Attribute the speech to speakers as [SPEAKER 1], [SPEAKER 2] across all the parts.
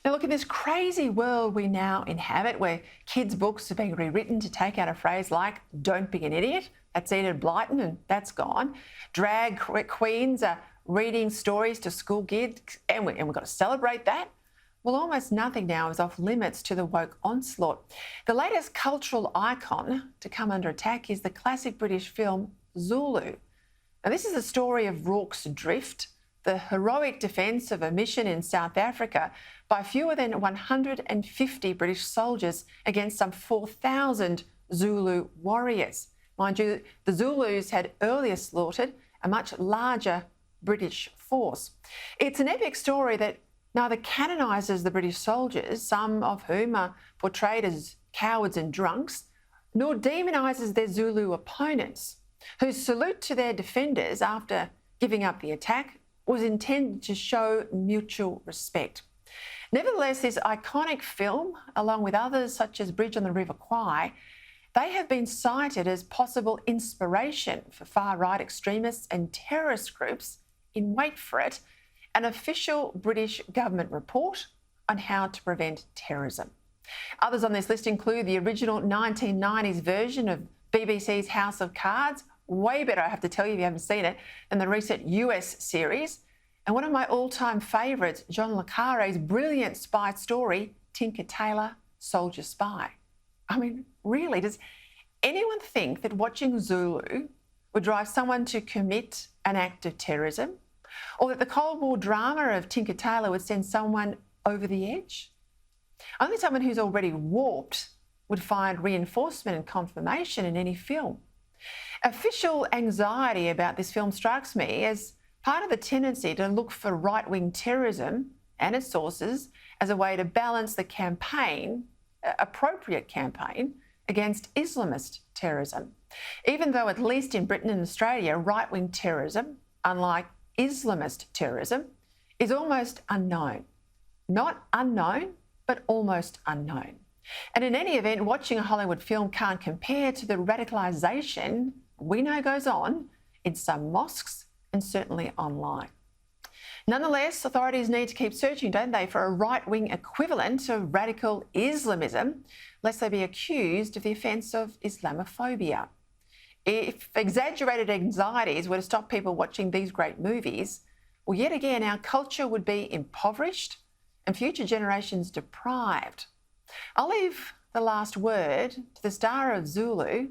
[SPEAKER 1] Now look, in this crazy world we now inhabit, where kids' books are being rewritten to take out a phrase like "don't be an idiot," that's Enid Blyton and that's gone. Drag queens are reading stories to school kids and we've got to celebrate that. Well, almost nothing now is off limits to the woke onslaught. The latest cultural icon to come under attack is the classic British film Zulu. Now, this is the story of Rorke's Drift, the heroic defence of a mission in South Africa by fewer than 150 British soldiers against some 4,000 Zulu warriors. Mind you, the Zulus had earlier slaughtered a much larger British force. It's an epic story that neither canonises the British soldiers, some of whom are portrayed as cowards and drunks, nor demonises their Zulu opponents, whose salute to their defenders after giving up the attack was intended to show mutual respect. Nevertheless, this iconic film, along with others such as Bridge on the River Kwai, they have been cited as possible inspiration for far-right extremists and terrorist groups in, wait for it, an official British government report on how to prevent terrorism. Others on this list include the original 1990s version of BBC's House of Cards, way better, I have to tell you if you haven't seen it, than the recent US series, and one of my all-time favourites, John le Carré's brilliant spy story, Tinker Tailor, Soldier Spy. I mean, really, does anyone think that watching Zulu would drive someone to commit an act of terrorism? Or that the Cold War drama of Tinker Tailor would send someone over the edge? Only someone who's already warped would find reinforcement and confirmation in any film. Official anxiety about this film strikes me as part of the tendency to look for right-wing terrorism and its sources as a way to balance the appropriate campaign against Islamist terrorism. Even though, at least in Britain and Australia, right-wing terrorism, unlike Islamist terrorism, is almost unknown. Not unknown, but almost unknown. And in any event, watching a Hollywood film can't compare to the radicalisation we know goes on in some mosques and certainly online. Nonetheless, authorities need to keep searching, don't they, for a right-wing equivalent of radical Islamism, lest they be accused of the offence of Islamophobia. If exaggerated anxieties were to stop people watching these great movies, well, yet again, our culture would be impoverished and future generations deprived. I'll leave the last word to the star of Zulu,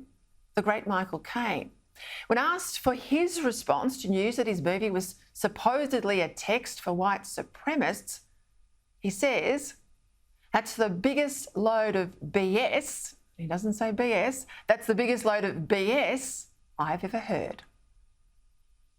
[SPEAKER 1] the great Michael Caine. When asked for his response to news that his movie was supposedly a text for white supremacists, he says, "That's the biggest load of BS," he doesn't say BS, "that's the biggest load of BS I've ever heard."